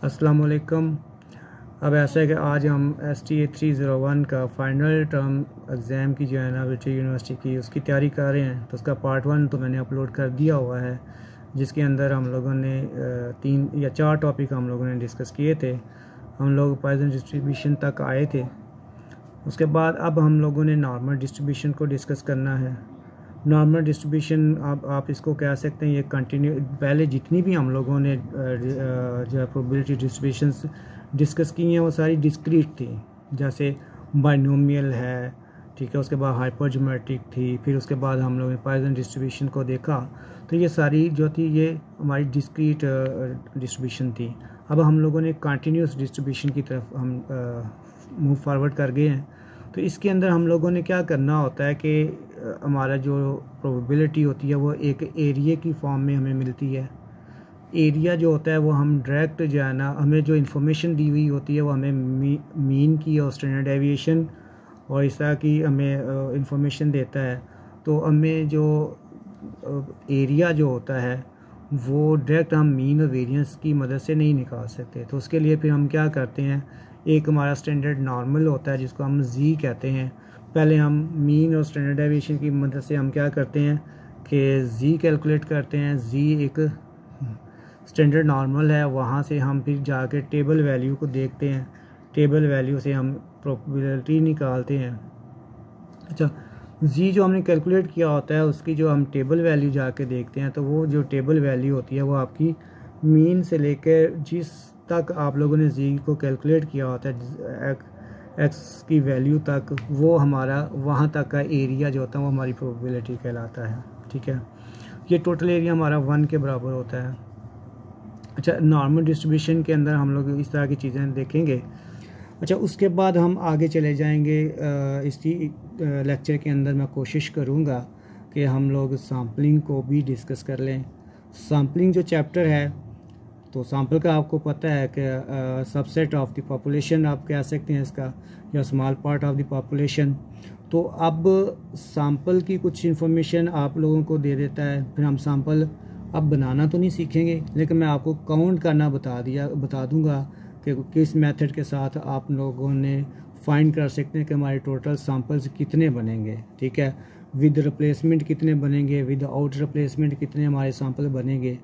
अस्सलाम वालेकुम। अब ऐसा है कि आज हम STA 301 का फ़ाइनल टर्म एग्ज़ाम की जो है ना ब्रिटिश यूनिवर्सिटी की उसकी तैयारी कर रहे हैं। तो उसका पार्ट 1 तो मैंने अपलोड कर दिया हुआ है, जिसके अंदर हम लोगों ने 3 या 4 टॉपिक हम लोगों ने डिस्कस किए थे। हम लोग पॉइजन डिस्ट्रीब्यूशन तक आए थे। उसके बाद अब हम लोगों ने नॉर्मल डिस्ट्रीब्यूशन को डिस्कस करना है। नॉर्मल डिस्ट्रीब्यूशन आप इसको कह सकते हैं, ये कंटिन्यू पहले जितनी भी हम लोगों ने जो है प्रोबेबिलिटी डिस्ट्रीब्यूशंस डिस्कस की हैं वो सारी डिस्क्रीट थी। जैसे बाइनोमियल है, ठीक है, उसके बाद हाइपरज्योमेट्रिक थी, फिर उसके बाद हम लोगों ने पॉइजन डिस्ट्रीब्यूशन को देखा। तो ये सारी जो थी ये हमारी डिस्क्रीट डिस्ट्रीब्यूशन थी। अब हम लोगों ने कंटिन्यूस डिस्ट्रीब्यूशन की तरफ हम मूव फॉरवर्ड कर गए हैं। तो इसके अंदर हम लोगों ने क्या करना होता है कि हमारा जो प्रोबेबिलिटी होती है वो एक एरिया की फॉर्म में हमें मिलती है। एरिया जो होता है वो हम डायरेक्ट जो है ना, हमें जो इन्फॉर्मेशन दी हुई होती है वो हमें मीन की और स्टैंडर्ड डेविएशन और इस तरह की हमें इंफॉर्मेशन देता है। तो हमें जो एरिया जो होता है वो डायरेक्ट हम मीन और वेरिएंस की मदद से नहीं निकाल सकते। तो उसके लिए फिर हम क्या करते हैं, एक हमारा स्टैंडर्ड नॉर्मल होता है जिसको हम जी कहते हैं। पहले हम मीन और स्टैंडर्ड डेविएशन की मदद से हम क्या करते हैं कि जी कैलकुलेट करते हैं। जी एक स्टैंडर्ड नॉर्मल है, वहाँ से हम फिर जाके टेबल वैल्यू को देखते हैं। टेबल वैल्यू से हम प्रोबेबिलिटी निकालते हैं। अच्छा, जी जो हमने कैलकुलेट किया होता है उसकी जो हम टेबल वैल्यू जाके देखते हैं, तो वो जो टेबल वैल्यू होती है वो आपकी मीन से लेकर जिस तक आप लोगों ने जी को कैलकुलेट किया होता है एक्स की वैल्यू तक, वो हमारा वहाँ तक का एरिया जो होता है वो हमारी प्रोबेबिलिटी कहलाता है। ठीक है, ये टोटल एरिया हमारा 1 के बराबर होता है। अच्छा, नॉर्मल डिस्ट्रीब्यूशन के अंदर हम लोग इस तरह की चीज़ें देखेंगे। अच्छा, उसके बाद हम आगे चले जाएंगे। इसी लेक्चर के अंदर मैं कोशिश करूँगा कि हम लोग सैम्पलिंग को भी डिस्कस कर लें। सैम्पलिंग जो चैप्टर है, तो सैम्पल का आपको पता है कि सबसेट ऑफ द पॉपुलेशन आप कह सकते हैं इसका, या small part of the population. तो अब सैम्पल की कुछ इन्फॉर्मेशन आप लोगों को दे देता है। फिर हम सैम्पल अब बनाना तो नहीं सीखेंगे, लेकिन मैं आपको काउंट करना बता दूंगा कि किस मेथड के साथ आप लोगों ने फाइंड कर सकते हैं कि हमारे टोटल सैम्पल्स कितने बनेंगे। ठीक है, विद रिप्लेसमेंट कितने बनेंगे, विद आउट रिप्लेसमेंट कितने हमारे सैम्पल बनेंगे।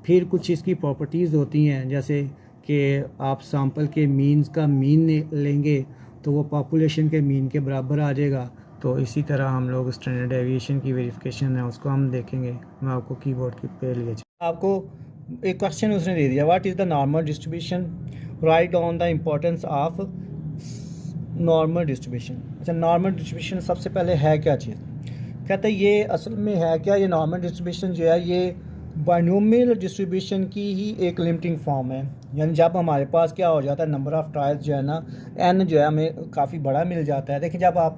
फिर कुछ इसकी प्रॉपर्टीज़ होती हैं, जैसे कि आप सैम्पल के मीन्स का मीन लेंगे तो वो पॉपुलेशन के मीन के बराबर आ जाएगा। तो इसी तरह हम लोग स्टैंडर्ड डेविएशन की वेरिफिकेशन है उसको हम देखेंगे। मैं आपको कीबोर्ड की पे लिए आपको एक क्वेश्चन उसने दे दिया, what is the normal distribution, write down the importance of normal distribution. अच्छा, नॉर्मल डिस्ट्रीब्यूशन सबसे पहले है क्या चीज़, कहते हैं ये असल में है क्या, ये नॉर्मल डिस्ट्रीब्यूशन जो है ये बाइनोमियल डिस्ट्रीब्यूशन की ही एक लिमिटिंग फॉर्म है। यानी जब हमारे पास क्या हो जाता है, नंबर ऑफ़ ट्रायल्स जो है ना, एन जो है हमें काफ़ी बड़ा मिल जाता है। देखिए, जब आप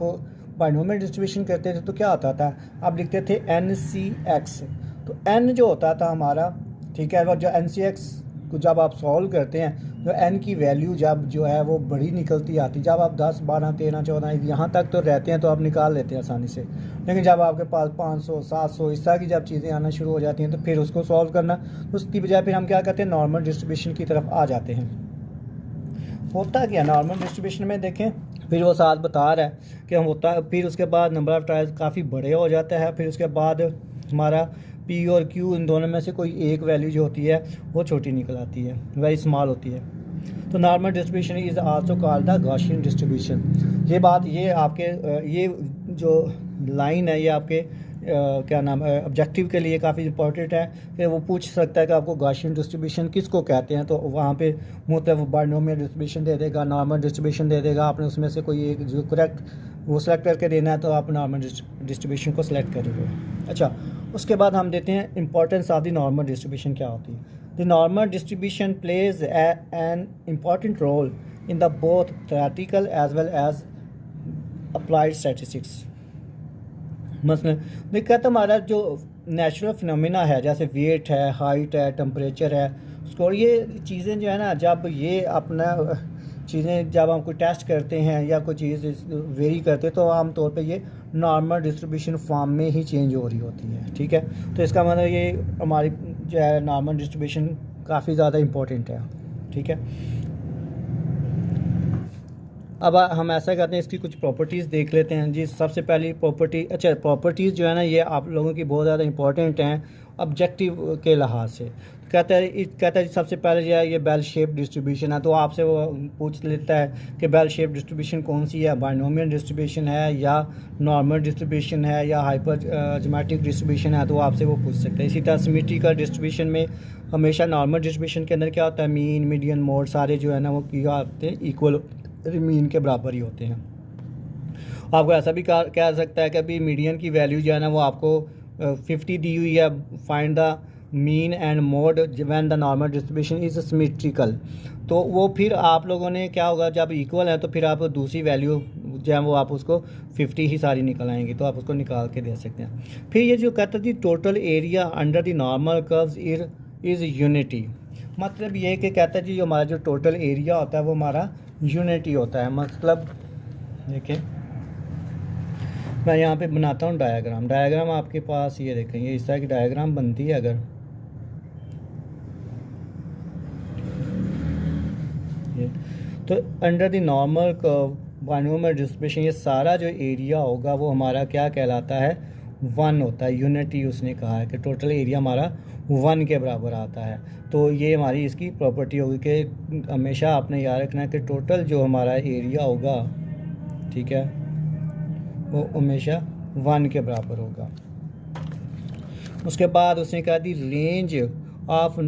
बाइनोमियल डिस्ट्रीब्यूशन करते थे तो क्या होता था, आप लिखते थे NCX। तो एन जो होता था हमारा, ठीक है, और जो NCX को जब आप सॉल्व करते हैं तो एन की वैल्यू जब जो है वो बड़ी निकलती आती। जब आप 10, 12, 13, 14 यहाँ तक तो रहते हैं तो आप निकाल लेते हैं आसानी से। लेकिन जब आपके पास 500, 700 इस तरह की जब चीज़ें आना शुरू हो जाती हैं तो फिर उसको सॉल्व करना, उसकी बजाय फिर हम क्या करते हैं, नॉर्मल डिस्ट्रीब्यूशन की तरफ आ जाते हैं। होता क्या नॉर्मल डिस्ट्रीब्यूशन में, देखें फिर वो साथ बता रहा है कि हम होता, फिर उसके बाद नंबर ऑफ़ ट्रायल्स काफ़ी बड़े हो जाता है। फिर उसके बाद हमारा P और Q इन दोनों में से कोई एक वैल्यू जो होती है वो छोटी निकल आती है, वेरी स्मॉल होती है। तो normal distribution is also called the Gaussian distribution. ये बात, ये आपके ये जो लाइन है ये आपके क्या नाम है, ऑब्जेक्टिव के लिए काफ़ी इंपॉर्टेंट है कि वो पूछ सकता है कि आपको गॉसियन डिस्ट्रीब्यूशन किसको कहते हैं। तो वहाँ पे मतलब वो बाइनोमियल डिस्ट्रीब्यूशन दे देगा, नॉर्मल डिस्ट्रीब्यूशन दे देगा, आपने उसमें से कोई एक जो करेक्ट वो सेलेक्ट करके देना है तो आप नॉर्मल डिस्ट्रीब्यूशन को सिलेक्ट करेंगे। अच्छा, उसके बाद हम देते हैं importance of the normal distribution क्या होती है। The normal distribution plays an important role in the both theoretical as well as applied statistics. मसलन देखा तो हमारा जो नेचुरल फिनोमिना है, जैसे वेट है, हाइट है, टेम्परेचर है, स्कोर, ये चीज़ें जो है ना, जब ये अपना चीज़ें जब हम कोई टेस्ट करते हैं या कोई चीज़ वेरी करते हैं तो आमतौर पे ये नॉर्मल डिस्ट्रीब्यूशन फॉर्म में ही चेंज हो रही होती है। ठीक है, तो इसका मतलब ये हमारी जो है नॉर्मल डिस्ट्रीब्यूशन काफ़ी ज़्यादा इम्पोर्टेंट है। ठीक है। अब हम ऐसा करते हैं, इसकी कुछ प्रॉपर्टीज़ देख लेते हैं जी। सबसे पहली प्रॉपर्टी, अच्छा प्रॉपर्टीज़ जो है ना ये आप लोगों की बहुत ज़्यादा इंपॉर्टेंट हैं ऑब्जेक्टिव के लिहाज से। कहता है सबसे पहले जो है ये बेल शेप डिस्ट्रीब्यूशन है, तो आपसे वो पूछ लेता है कि बेल शेप डिस्ट्रीब्यूशन कौन सी है, बाइनोमियल डिस्ट्रीब्यूशन है या नॉर्मल डिस्ट्रीब्यूशन है या हाइपर ज्योमेट्रिक डिस्ट्रीब्यूशन है, तो आपसे वो पूछ सकते हैं। इसी तरह सिमेट्रिकल डिस्ट्रीब्यूशन में हमेशा नॉर्मल डिस्ट्रीब्यूशन के अंदर क्या होता है, मीन मीडियन मोड सारे जो है ना वो क्या होते हैं, इक्वल मीन के बराबर ही होते हैं। आपको ऐसा भी कह सकता है कि अभी मीडियन की वैल्यू जो है ना वो आपको 50 दी हुई है, find the mean and mode when the normal distribution is symmetrical. तो वो फिर आप लोगों ने क्या होगा, जब इक्वल है तो फिर आप दूसरी वैल्यू जो है वो आप उसको 50 ही सारी निकल आएंगी, तो आप उसको निकाल के दे सकते हैं। फिर ये जो कहता है total area under the normal curves is unity, मतलब ये कि कहता है जी हमारा जो टोटल एरिया होता है वो हमारा यूनिटी होता है। मतलब देखिए मैं यहाँ पे बनाता हूँ डायग्राम आपके पास ये देखें, ये इस तरह की डायग्राम बनती है। अगर ये तो under the normal curve binomial distribution, ये सारा जो एरिया होगा वो हमारा क्या कहलाता है, 1 होता है। यूनिटी उसने कहा है कि टोटल एरिया हमारा 1 के बराबर आता है। तो ये हमारी इसकी प्रॉपर्टी होगी कि हमेशा आपने याद रखना है कि टोटल जो हमारा एरिया होगा, ठीक है, वो हमेशा 1 के बराबर होगा। उसके बाद उसने कहा the range of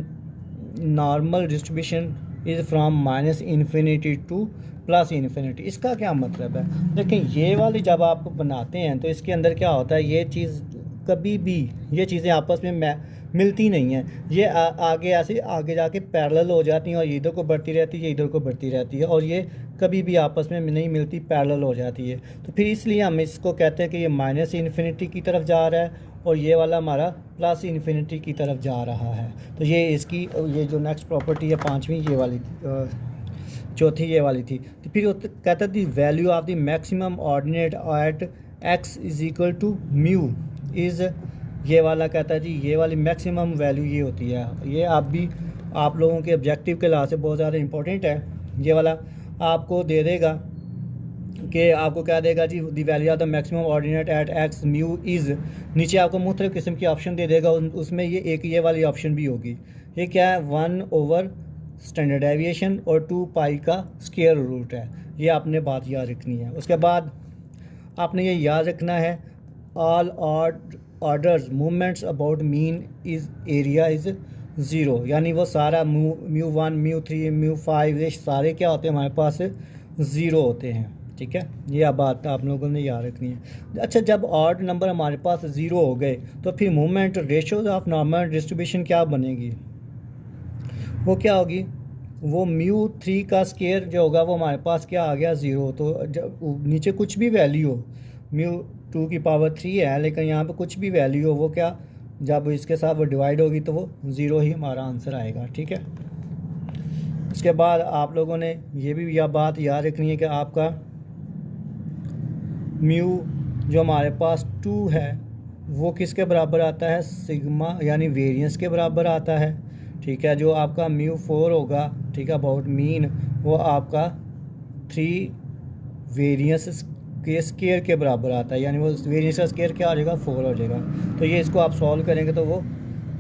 normal distribution is from -minus infinity to +plus infinity. इसका क्या मतलब है, देखिए ये वाली जब आप बनाते हैं तो इसके अंदर क्या होता है, ये चीज़ कभी भी ये चीज़ें आपस में मिलती नहीं हैं, ये आगे ऐसे आगे जाके पैरेलल हो जाती हैं और इधर को बढ़ती रहती है, इधर को बढ़ती रहती है, और ये कभी भी आपस में नहीं मिलती, पैरेलल हो जाती है। तो फिर इसलिए हम इसको कहते हैं कि ये -इन्फिनिटी की तरफ जा रहा है और ये वाला हमारा +इन्फिनिटी की तरफ जा रहा है। तो ये इसकी ये जो नेक्स्ट प्रॉपर्टी है पाँचवीं ये वाली चौथी ये वाली थी। तो फिर कहता the value of the maximum ordinate at x is equal to mu is, ये वाला कहता है जी ये वाली मैक्सिमम वैल्यू ये होती है। ये आप लोगों के ऑब्जेक्टिव के लिहाज से बहुत ज़्यादा इंपॉर्टेंट है। ये वाला आपको दे देगा कि आपको क्या देगा जी, the value of the maximum ordinate at x mu is, नीचे आपको मुख्तलिफ किस्म की ऑप्शन दे देगा, उसमें ये वाली ऑप्शन भी होगी। ये क्या है, 1/, स्टैंडर्ड डेविएशन और 2 पाई का स्क्वायर रूट है। ये आपने बात याद रखनी है। उसके बाद आपने ये याद रखना है all orders movements about mean is area is 0, यानी वो सारा म्यू 1 म्यू 3 म्यू 5 ये सारे क्या होते हैं हमारे पास 0 होते हैं। ठीक है, ये अब बात आप लोगों ने याद रखनी है। अच्छा, जब ऑड नंबर हमारे पास 0 हो गए तो फिर movement ratios of normal distribution क्या बनेगी, वो क्या होगी, वो म्यू 3 का स्क्वायर जो होगा वो हमारे पास क्या आ गया 0। तो जब नीचे कुछ भी वैल्यू हो, म्यू 2 की पावर 3 है लेकिन यहाँ पे कुछ भी वैल्यू हो, वो क्या जब इसके साथ वो डिवाइड होगी तो वो 0 ही हमारा आंसर आएगा। ठीक है, उसके बाद आप लोगों ने ये भी यह बात याद रखनी है कि आपका म्यू जो हमारे पास 2 है वो किसके बराबर आता है, सिग्मा यानी वेरिएंस के बराबर आता है। ठीक है, जो आपका म्यू 4 होगा, ठीक है, अबाउट मीन, वो आपका 3 वेरिएंस के स्क्वायर के बराबर आता है, यानी वो वेरिएंस का स्क्वायर क्या आ जाएगा 4 हो जाएगा। तो ये इसको आप सॉल्व करेंगे तो वो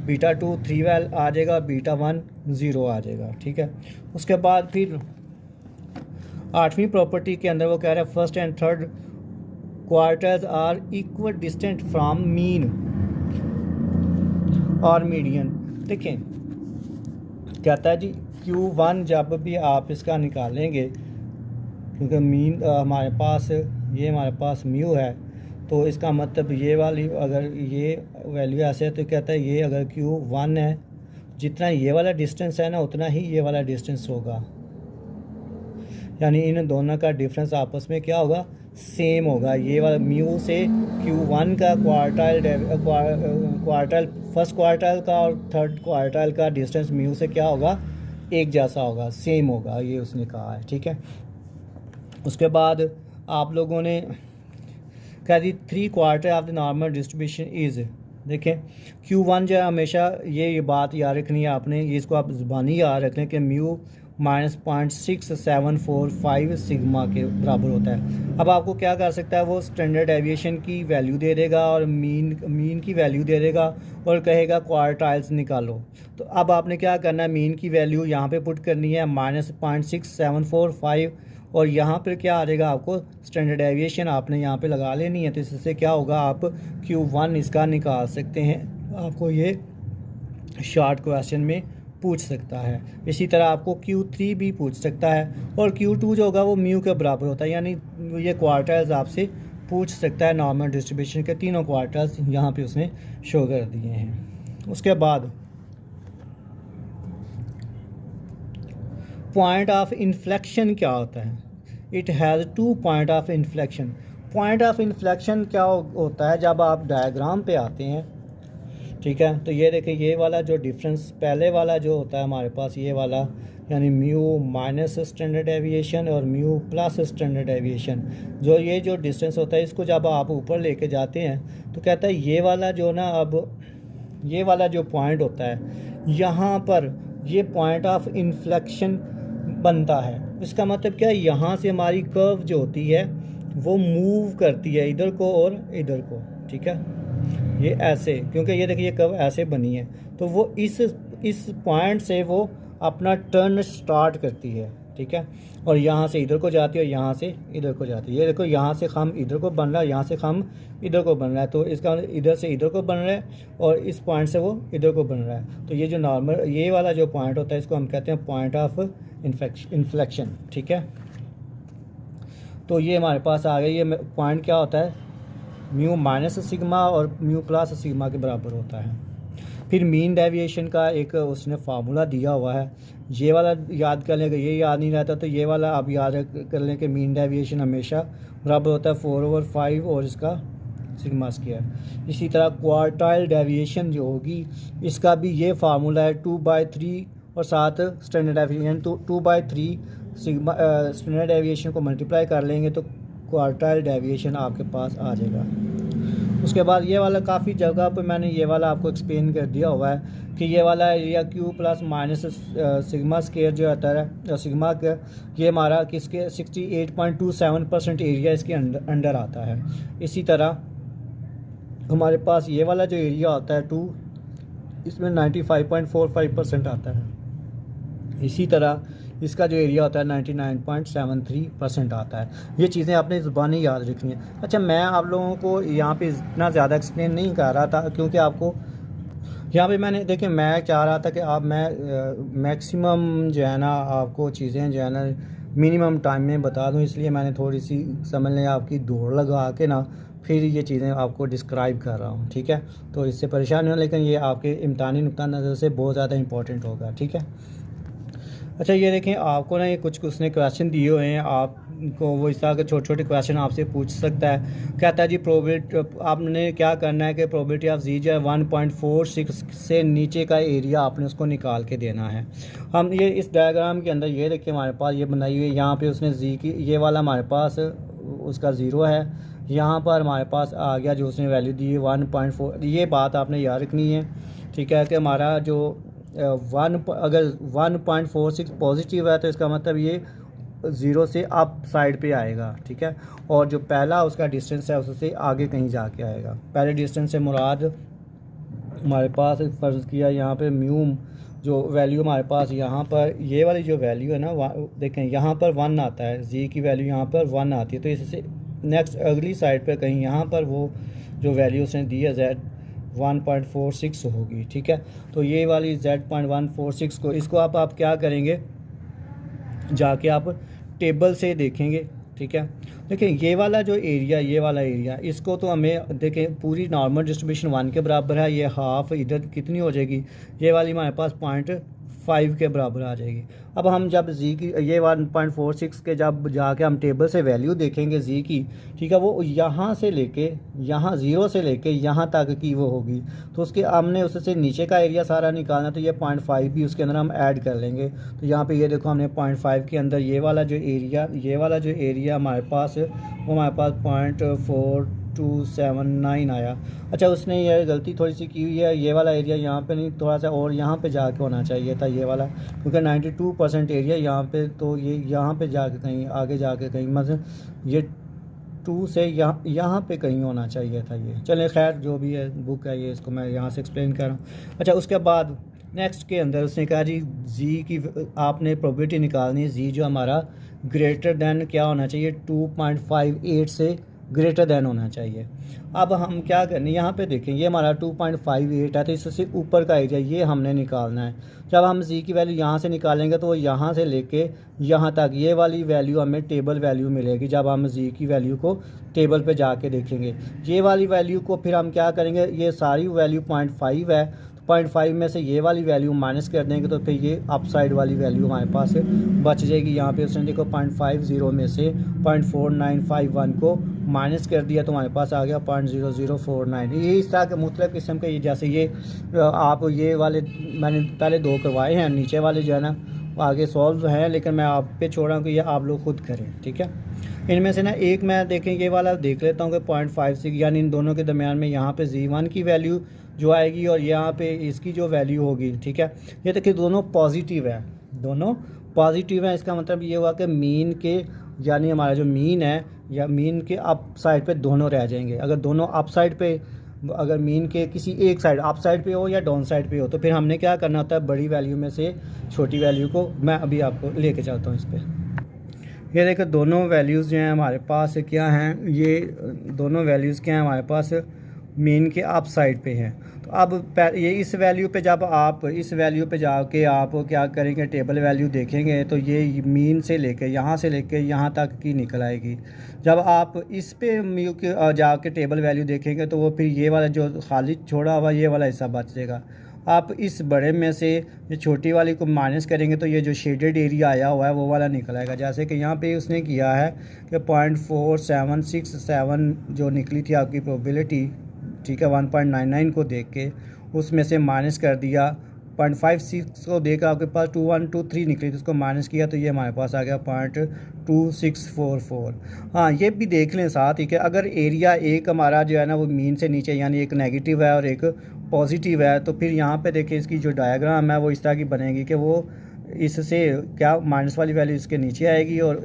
बीटा 2 3 वैल आ जाएगा, बीटा 1 0 आ जाएगा। ठीक है, उसके बाद फिर 8वीं प्रॉपर्टी के अंदर वो कह रहा है first and third quartiles are equal distant from mean और मीडियन। देखें कहता है जी Q1 जब भी आप इसका निकालेंगे, क्योंकि मीन हमारे पास म्यू है, तो इसका मतलब ये वाली अगर ये वैल्यू ऐसे है तो कहता है ये अगर Q1 है, जितना ये वाला डिस्टेंस है ना उतना ही ये वाला डिस्टेंस होगा, यानी इन दोनों का डिफरेंस आपस में क्या होगा, सेम होगा। ये वाला म्यू से Q1 का क्वार्टाइल फर्स्ट क्वार्टाइल का और थर्ड क्वार्टाइल का डिस्टेंस म्यू से क्या होगा, एक जैसा होगा, सेम होगा, ये उसने कहा है। ठीक है, उसके बाद आप लोगों ने कह दी 3 quarter of the normal distribution is, देखें Q1 जो है हमेशा ये बात याद रखनी है आपने, ये इसको आप ज़ुबानी याद रखें कि म्यू -0.6745 सिग्मा के बराबर होता है। अब आपको क्या कर सकता है, वो स्टैंडर्ड डेविएशन की वैल्यू दे देगा और मीन की वैल्यू दे देगा और कहेगा क्वार्टाइल्स निकालो। तो अब आपने क्या करना है, मीन की वैल्यू यहाँ पे पुट करनी है -0.6745 और यहाँ पर क्या आ जाएगा, आपको स्टैंडर्ड डेविएशन आपने यहाँ पे लगा लेनी है। तो इससे क्या होगा, आप Q1 इसका निकाल सकते हैं। आपको ये शॉर्ट क्वेश्चन में पूछ सकता है। इसी तरह आपको Q3 भी पूछ सकता है और Q2 जो होगा वो म्यू के बराबर होता है, यानी ये क्वार्टर्स आपसे पूछ सकता है। नॉर्मल डिस्ट्रीब्यूशन के तीनों क्वार्टर्स यहाँ पे उसने शो कर दिए हैं। उसके बाद पॉइंट ऑफ इन्फ्लेक्शन क्या होता है, it has 2 point of inflection. Point of inflection क्या होता है, जब आप डायग्राम पे आते हैं, ठीक है, तो ये देखिए ये वाला जो डिफरेंस पहले वाला जो होता है हमारे पास, ये वाला यानी म्यू माइनस स्टैंडर्ड डेविएशन और म्यू प्लस स्टैंडर्ड डेविएशन, जो ये जो डिस्टेंस होता है इसको जब आप ऊपर लेके जाते हैं तो कहता है ये वाला जो ना, अब ये वाला जो पॉइंट होता है यहाँ पर ये पॉइंट ऑफ इन्फ्लेक्शन बनता है। इसका मतलब क्या है, यहाँ से हमारी कर्व जो होती है वो मूव करती है इधर को और इधर को, ठीक है, ये ऐसे, क्योंकि ये देखिए ये कर्व ऐसे बनी है, तो वो इस पॉइंट से वो अपना टर्न स्टार्ट करती है, ठीक है, और यहाँ से इधर को जाती है और यहाँ से इधर को जाती है। ये देखो यहाँ से खम इधर को बन रहा है, यहाँ से खम इधर को बन रहा है, तो इसका इधर से इधर को बन रहा है और इस पॉइंट से वो इधर को बन रहा है। तो ये जो नॉर्मल ये वाला जो पॉइंट होता है इसको हम कहते हैं पॉइंट ऑफ इन्फ्लेक्शन, ठीक है। तो ये हमारे पास आ गया, ये पॉइंट क्या होता है, म्यू माइनस सिग्मा और म्यू प्लस सिग्मा के बराबर होता है। फिर मीन डेविएशन का एक उसने फार्मूला दिया हुआ है, ये वाला याद कर लेंगे, ये याद नहीं रहता तो ये वाला आप याद कर लें कि मीन डेविएशन हमेशा बराबर होता है 4/5 और इसका सिग्मा स्क्वायर। इसी तरह क्वार्टाइल डेविएशन जो होगी इसका भी ये फार्मूला है 2/3 और साथ स्टैंडर्ड डेविएशन, तो 2/3 सिग्मा स्टैंडर्ड डेविएशन को मल्टीप्लाई कर लेंगे तो क्वार्टाइल डेविएशन आपके पास आ जाएगा। उसके बाद ये वाला काफ़ी जगह पे मैंने ये वाला आपको एक्सप्लेन कर दिया हुआ है कि ये वाला area Q plus minus sigma square जो आता है सिग्मा का, ये हमारा किसके 68.27% एरिया इसके अंडर आता है। इसी तरह हमारे पास ये वाला जो एरिया होता है 2, इसमें 95.45% आता है। इसी तरह इसका जो एरिया होता है 99.73% आता है। ये चीज़ें आपने ज़ुबानी याद रखनी है। अच्छा, मैं आप लोगों को यहाँ पे इतना ज़्यादा एक्सप्लेन नहीं कर रहा था क्योंकि आपको यहाँ पे मैंने देखिए मैं चाह रहा था कि आप मैक्सिमम जो है ना आपको चीज़ें जो है ना मिनिमम टाइम में बता दूँ, इसलिए मैंने थोड़ी सी समझ लें आपकी दौड़ लगा के ना फिर ये चीज़ें आपको डिस्क्राइब कर रहा हूँ, ठीक है। तो इससे परेशान नहीं हो, लेकिन ये आपके इम्तहानी नुक्ता नज़र से बहुत ज़्यादा इंपॉर्टेंट होगा, ठीक है। अच्छा, ये देखें आपको ना ये कुछ उसने क्वेश्चन दिए हुए हैं, आपको वो इस तरह के छोटे छोटे क्वेश्चन आपसे पूछ सकता है। कहता है जी प्रोबेबिलिटी, आपने क्या करना है कि प्रोबेबिलिटी ऑफ जी जो है 1.46 से नीचे का एरिया आपने उसको निकाल के देना है। हम ये इस डायग्राम के अंदर ये देखिए हमारे पास ये बनाई हुई है, यहाँ पे उसने जी की ये वाला हमारे पास उसका ज़ीरो है, यहाँ पर हमारे पास आ गया जो उसने वैल्यू दी है 1.4। ये बात आपने याद रखनी है, ठीक है, कि हमारा जो अगर 1.46 पॉजिटिव है तो इसका मतलब ये 0 से अप साइड पे आएगा, ठीक है, और जो पहला उसका डिस्टेंस है उससे आगे कहीं जाके आएगा। पहले डिस्टेंस से मुराद हमारे पास फ़र्ज़ किया यहाँ पे म्यू जो वैल्यू हमारे पास यहाँ पर ये वाली जो वैल्यू है ना, देखें यहाँ पर 1 आता है, जी की वैल्यू यहाँ पर 1 आती है, तो इससे नेक्स्ट अगली साइड पर कहीं यहाँ पर वो जो वैल्यू उसने दी है Z 1.46 होगी, ठीक है। तो ये वाली Z.146 को इसको आप क्या करेंगे, जाके आप टेबल से देखेंगे, ठीक है। देखिए ये वाला जो एरिया, ये वाला एरिया, इसको तो हमें देखें पूरी नॉर्मल डिस्ट्रीब्यूशन 1 के बराबर है, ये हाफ इधर कितनी हो जाएगी, ये वाली हमारे पास 0.5 के बराबर आ जाएगी। अब हम जब जी की ये 1.46 के जब जाके हम टेबल से वैल्यू देखेंगे जी की, ठीक है, वो यहाँ से लेके यहाँ 0 से लेके यहाँ तक की वो होगी, तो उसके हमने उससे नीचे का एरिया सारा निकालना, तो ये 0.5 भी उसके अंदर हम ऐड कर लेंगे। तो यहाँ पे ये देखो हमने 0.5 के अंदर ये वाला जो एरिया हमारे पास वो हमारे पास 9279 आया। अच्छा, उसने ये गलती थोड़ी सी की हुई है, ये वाला एरिया यहाँ पे नहीं, थोड़ा सा और यहाँ पे जाके होना चाहिए था ये वाला, क्योंकि 92% एरिया यहाँ पे, तो ये यहाँ पे जाके कहीं आगे जाके कहीं मतलब ये 2 से यहाँ पे कहीं होना चाहिए था ये। चले खैर, जो भी है बुक है ये, इसको मैं यहाँ से एक्सप्लेन कर रहा हूँ। अच्छा, उसके बाद नेक्स्ट के अंदर उसने कहा जी जी की आपने प्रोबेबिलिटी निकालनी है, जी जो हमारा ग्रेटर दैन क्या होना चाहिए, 2.58 से ग्रेटर दैन होना चाहिए। अब हम क्या करने, यहाँ पे देखें ये हमारा 2.58 है, तो इससे ऊपर का एरिया ये हमने निकालना है। जब हम जी की वैल्यू यहाँ से निकालेंगे तो वो यहाँ से लेके यहाँ तक ये वाली वैल्यू हमें टेबल वैल्यू मिलेगी। जब हम जी की वैल्यू को टेबल पे जाके देखेंगे, ये वाली वैल्यू को फिर हम क्या करेंगे, ये सारी वैल्यू 0.5 है, 0.5 में से ये वाली वैल्यू माइनस कर देंगे तो फिर ये अपसाइड वाली वैल्यू हमारे पास बच जाएगी। यहाँ पे उसने देखो 0.50 में से 0.4951 को माइनस कर दिया तो हमारे पास आ गया 0.0049। ये इस तरह के मुख्तलिफ किस्म के, जैसे ये आप ये वाले मैंने पहले 2 करवाए हैं, नीचे वाले जो है ना आगे सॉल्व हैं, लेकिन मैं आप पे छोड़ रहा हूँ कि ये आप लोग खुद करें, ठीक है। इनमें से ना एक मैं देखें ये वाला देख लेता हूँ कि 0.56, यानी इन दोनों के दरमियान में यहाँ पे Z1 की वैल्यू जो आएगी और यहाँ पे इसकी जो वैल्यू होगी, ठीक है। ये देखिए दोनों पॉजिटिव है, दोनों पॉजिटिव हैं। इसका मतलब ये हुआ कि मीन के, यानी हमारा जो मीन है या मीन के अप साइड पे दोनों रह जाएंगे। अगर दोनों अप साइड पे, अगर मीन के किसी एक साइड अप साइड पे हो या डाउन साइड पे हो, तो फिर हमने क्या करना होता है, बड़ी वैल्यू में से छोटी वैल्यू को मैं अभी आपको लेके चलता हूँ इस पर। ये देखो दोनों वैल्यूज़ जो हैं हमारे पास क्या हैं, ये दोनों वैल्यूज़ क्या हैं हमारे पास मीन के अप साइड पे हैं। तो अब ये इस वैल्यू पे, जब आप इस वैल्यू पे जाके आप क्या करेंगे, टेबल वैल्यू देखेंगे तो ये मीन से लेके यहाँ से लेके यहाँ तक की निकल आएगी। जब आप इस पे जाके टेबल वैल्यू देखेंगे तो वो फिर ये वाला जो खाली छोड़ा हुआ ये वाला हिस्सा बच जाएगा। आप इस बड़े में से ये छोटी वाली को माइनस करेंगे तो ये जो शेडेड एरिया आया हुआ है वो वाला निकल आएगा। जैसे कि यहाँ पे उसने किया है कि 0.4767 जो निकली थी आपकी प्रोबेबिलिटी, ठीक है, 1.99 को देख के उसमें से माइनस कर दिया, 0.56 को देखा आपके पास 2123 निकली, तो उसको माइनस किया तो ये हमारे पास आ गया 0.2644। हाँ, ये भी देख लें साथ ही कि अगर एरिया एक हमारा जो है ना वो मीन से नीचे, यानी एक नेगेटिव है और एक पॉजिटिव है, तो फिर यहाँ पे देखिए इसकी जो डायग्राम है वो इस तरह की बनेगी कि वो इससे क्या माइनस वाली वैल्यू इसके नीचे आएगी और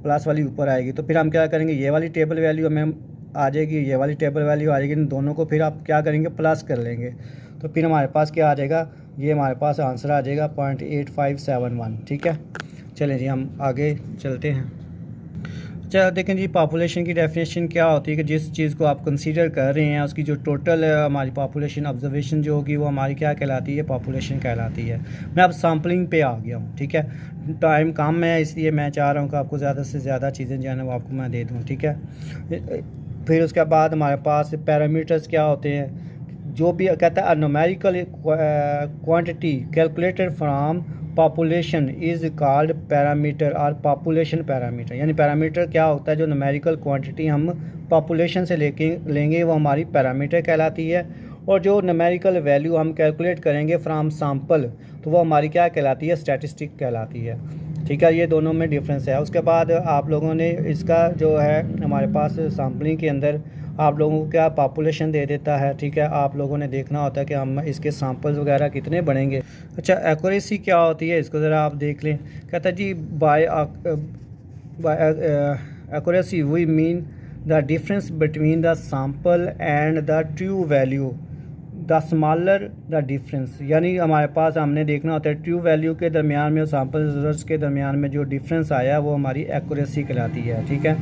प्लस वाली ऊपर आएगी। तो फिर हम क्या करेंगे, ये वाली टेबल वैल्यू हमें आ जाएगी, ये वाली टेबल वैल्यू आ जाएगी, इन दोनों को फिर आप क्या करेंगे, प्लस कर लेंगे, तो फिर हमारे पास क्या आ जाएगा, ये हमारे पास आंसर आ जाएगा 0.8571। ठीक है, चलें जी हम आगे चलते हैं। अच्छा देखें जी, पॉपुलेशन की डेफिनेशन क्या होती है कि जिस चीज़ को आप कंसीडर कर रहे हैं उसकी जो टोटल हमारी पॉपुलेशन ऑब्जर्वेशन जो होगी वो हमारी क्या कहलाती है, पॉपुलेशन कहलाती है। मैं अब सैम्पलिंग पे आ गया हूँ, ठीक है, टाइम कम है इसलिए मैं चाह रहा हूँ कि आपको ज़्यादा से ज़्यादा चीज़ें जो है ना वो आपको मैं दे दूँ, ठीक है। फिर उसके बाद हमारे पास पैरामीटर्स क्या होते हैं, जो भी कहता है numerical quantity calculated from population is called parameter और पॉपुलेशन पैरामीटर। यानी पैरामीटर क्या होता है, जो न्यूमेरिकल क्वांटिटी हम पॉपुलेशन से लेंगे वो हमारी पैरामीटर कहलाती है, और जो न्यूमेरिकल वैल्यू हम कैलकुलेट करेंगे फ्राम सैम्पल तो वो हमारी क्या कहलाती है, स्टैटिस्टिक कहलाती है। ठीक है, ये दोनों में डिफरेंस है। उसके बाद आप लोगों ने इसका जो है हमारे पास सैम्पलिंग के अंदर आप लोगों को क्या पॉपुलेशन दे देता है, ठीक है, आप लोगों ने देखना होता है कि हम इसके सैम्पल्स वगैरह कितने बनेंगे। अच्छा, एक्यूरेसी क्या होती है इसको ज़रा आप देख लें। कहता है जी by accuracy we mean the difference between the sample and the true value, the smaller the difference. यानी हमारे पास हमने देखना होता है ट्रू वैल्यू के दरमियान में और सैम्पल रिजल्ट्स के दरमियान में जो डिफरेंस आया वो हमारी एक्यूरेसी कहलाती है। ठीक है,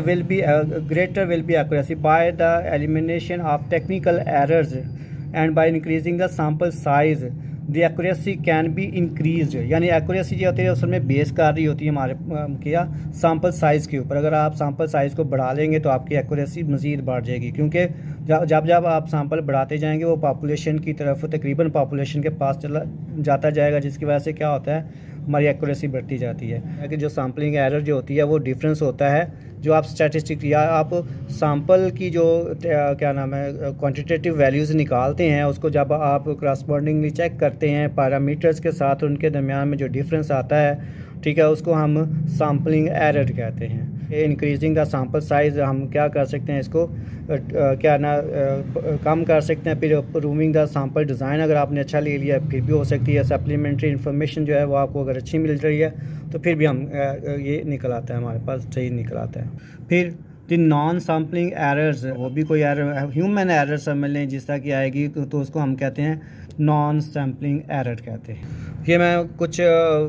will be greater will be accuracy by the elimination of technical errors and by increasing the sample size the accuracy can be increase. यानी एक्यूरेसी जो होती है उसमें बेस कर रही होती है हमारे क्या सैम्पल साइज़ के ऊपर। अगर आप सैम्पल साइज़ को बढ़ा लेंगे तो आपकी एक्यूरेसी मज़ीद बढ़ जाएगी, क्योंकि जब आप सैम्पल बढ़ाते जाएंगे वो पॉपुलेशन की तरफ तकरीबन पॉपुलेशन के पास चला जाता जाएगा, जिसकी वजह से क्या होता है हमारी एक्यूरेसी बढ़ती जाती है। कि जो सैम्पलिंग एरर जो होती है वो डिफरेंस होता है जो आप स्टैटिस्टिक या आप सैम्पल की जो क्या नाम है क्वांटिटेटिव वैल्यूज़ निकालते हैं उसको जब आप क्रॉसपॉन्डिंगली चेक करते हैं पैरामीटर्स के साथ, उनके दरमियान में जो डिफरेंस आता है ठीक है, उसको हम सैम्पलिंग एरर कहते हैं। इंक्रीजिंग द सैम्पल साइज़, हम क्या कर सकते हैं इसको कम कर सकते हैं। फिर रूमिंग द सैम्पल डिज़ाइन, अगर आपने अच्छा ले लिया फिर भी हो सकती है। सप्लीमेंट्री इन्फॉर्मेशन जो है वो आपको अगर अच्छी मिल रही है तो फिर भी हम ये निकल आता है, हमारे पास सही निकल आता है। फिर द नॉन सैम्पलिंग एरर्स, वो भी कोई एरर ह्यूमन एरर समझ लें जिस तरह की आएगी तो उसको हम कहते हैं नॉन सैम्पलिंग एरर कहते हैं। ये मैं कुछ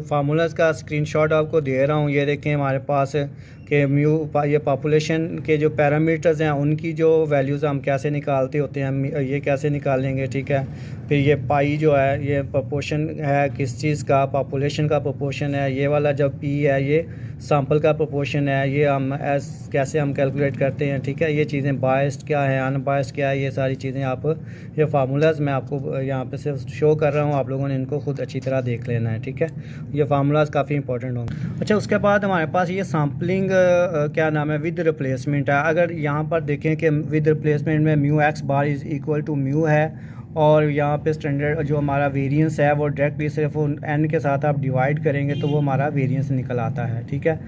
फार्मूलाज का स्क्रीनशॉट आपको दे रहा हूँ। ये देखें हमारे पास कि म्यू ये पॉपुलेशन के जो पैरामीटर्स हैं उनकी जो वैल्यूज़ हम कैसे निकालते होते हैं, ये कैसे निकालेंगे, ठीक है। फिर ये पाई जो है ये प्रोपोर्शन है किस चीज़ का, पॉपुलेशन का प्रोपोर्शन है। ये वाला जो पी है ये सैम्पल का प्रोपोर्शन है, ये हम कैसे हम कैलकुलेट करते हैं, ठीक है। ये चीज़ें बायस्ड क्या है, अनबायस्ड क्या है, ये सारी चीज़ें आप ये फार्मूलाज मैं आपको यहाँ पे सिर्फ शो कर रहा हूँ, आप लोगों ने इनको खुद अच्छी तरह देख लेना है, ठीक है। ये फार्मूलाज काफ़ी इंपॉर्टेंट होंगे। अच्छा, उसके बाद हमारे पास ये सैम्पलिंग क्या नाम है विद रिप्लेसमेंट है। अगर यहाँ पर देखें कि विद रिप्लेसमेंट में mu x bar is equal to mu है और यहाँ पे स्टैंडर्ड जो हमारा वेरिएंस है वो डायरेक्टली सिर्फ एन के साथ आप डिवाइड करेंगे तो वो हमारा वेरिएंस निकल आता है, ठीक है।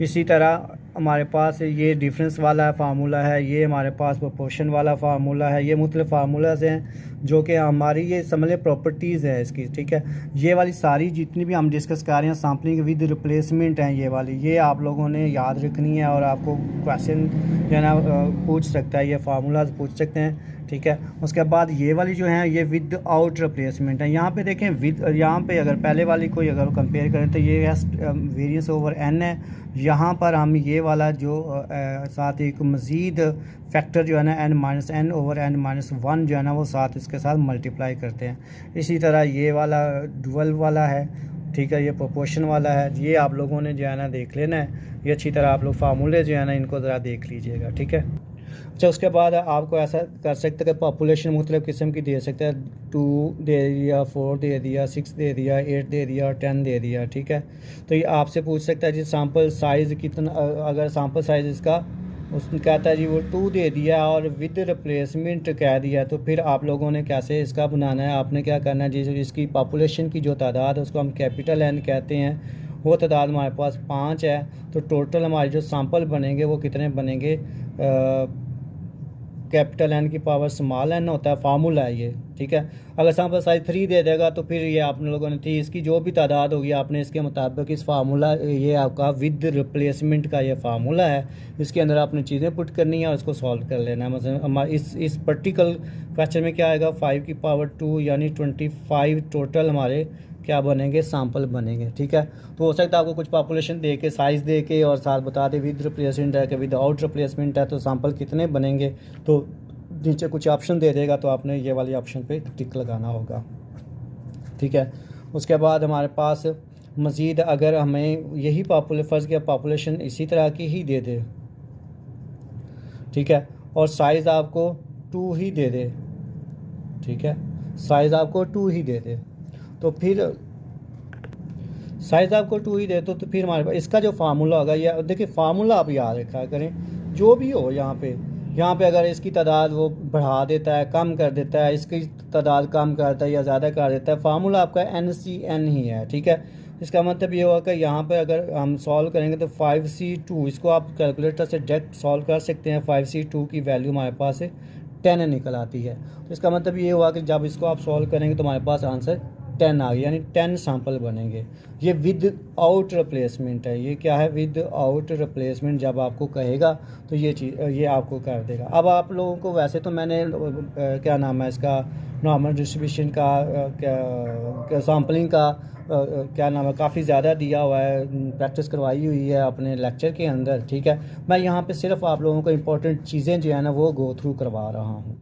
इसी तरह हमारे पास ये डिफरेंस वाला फार्मूला है, ये हमारे पास प्रोपोर्शन वाला फार्मूला है। ये मुख्तलिफ फार्मूलाज हैं जो कि हमारी ये समझ लें प्रॉपर्टीज़ है इसकी, ठीक है। ये वाली सारी जितनी भी हम डिस्कस कर रहे हैं सैम्पलिंग विद रिप्लेसमेंट हैं ये वाली, ये आप लोगों ने याद रखनी है और आपको क्वेश्चन जो है ना पूछ सकता है, ये फार्मूलाज पूछ सकते हैं, ठीक है। उसके बाद ये वाली जो है ये विद आउट रिप्लेसमेंट है। यहाँ पे देखें विद, यहाँ पे अगर पहले वाली को अगर कंपेयर करें तो ये वेरिएंस ओवर एन है। यहाँ पर हम ये वाला जो साथ एक मज़ीद फैक्टर जो है ना n-n ओवर n-1 जो है ना वो साथ इसके साथ मल्टीप्लाई करते हैं। इसी तरह ये वाला डुअल वाला है, ठीक है, ये प्रोपोर्शन वाला है। ये आप लोगों ने जो है ना देख लेना है, ये अच्छी तरह आप लोग फार्मूले जो है ना इनको ज़रा देख लीजिएगा, ठीक है। अच्छा, उसके बाद आपको ऐसा कर सकते हैं कि पॉपुलेशन मुख्तलिफ़ किस्म की दे सकते हैं, 2 दे दिया, 4 दे दिया, 6 दे दिया, 8 दे दिया, 10 दे दिया, ठीक है। तो ये आपसे पूछ सकता है जी सैम्पल साइज़ कितना, अगर सैम्पल साइज़ इसका उसने कहता है जी वो 2 दे दिया और विद रिप्लेसमेंट कह दिया, तो फिर आप लोगों ने कैसे इसका बनाना है, आपने क्या करना है जी, इसकी पॉपुलेशन की जो तादाद है उसको हम कैपिटल एन कहते हैं, वो तादाद हमारे पास 5 है। तो टोटल हमारे जो सैम्पल बनेंगे वो कितने बनेंगे, कैपिटल एन की पावर स्मॉल एन होता है, फार्मूला है ये, ठीक है। अगर सैम्पल साइज 3 दे देगा तो फिर ये आप लोगों ने थी इसकी जो भी तादाद होगी आपने इसके मुताबिक इस फार्मूला, ये आपका विद रिप्लेसमेंट का ये फार्मूला है, इसके अंदर आपने चीज़ें पुट करनी है और इसको सॉल्व कर लेना है। मतलब हमारे इस पर्टिकुलर क्वेश्चन में क्या आएगा, 5 की पावर 2 यानी 25 टोटल हमारे क्या बनेंगे, सैम्पल बनेंगे, ठीक है। तो हो सकता है आपको कुछ पॉपुलेशन दे के साइज़ दे के और साथ बता दे विद रिप्लेसमेंट है कि विद आउट रिप्लेसमेंट है तो सैम्पल कितने बनेंगे, तो नीचे कुछ ऑप्शन दे देगा तो आपने ये वाली ऑप्शन पे टिक लगाना होगा, ठीक है। उसके बाद हमारे पास मज़ीद अगर हमें यही फर्ज किया पॉपुलेशन इसी तरह की ही दे दे, ठीक है, और साइज़ आपको 2 ही दे दे, ठीक है, साइज़ आपको 2 ही दे दे, तो फिर साइज़ आपको 2 ही दे तो फिर हमारे पास इसका जो फार्मूला होगा, या देखिए फार्मूला आप याद रखा करें जो भी हो। यहाँ पे अगर इसकी तादाद वो बढ़ा देता है, कम कर देता है, इसकी तादाद कम करता है या ज़्यादा कर देता है, फार्मूला आपका NCN ही है, ठीक है। इसका मतलब ये होगा कि यहाँ पे अगर हम सॉल्व करेंगे तो 5C2 इसको आप कैलकुलेटर से डायरेक्ट सॉल्व कर सकते हैं। 5C2 की वैल्यू हमारे पास 10 निकल आती है। तो इसका मतलब ये हुआ कि जब इसको आप सॉल्व करेंगे तो हमारे पास आंसर 10 आ गया, यानी 10 सैम्पल बनेंगे। ये विद आउट रिप्लेसमेंट है, ये क्या है, विद आउट रिप्लेसमेंट जब आपको कहेगा तो ये चीज़ ये आपको कर देगा। अब आप लोगों को वैसे तो मैंने क्या नाम है इसका नॉर्मल डिस्ट्रीब्यूशन का क्या सैम्पलिंग का क्या नाम है काफ़ी ज़्यादा दिया हुआ है, प्रैक्टिस करवाई हुई है अपने लेक्चर के अंदर, ठीक है। मैं यहाँ पे सिर्फ आप लोगों को इम्पोर्टेंट चीज़ें जो है ना वो गो थ्रू करवा रहा हूँ।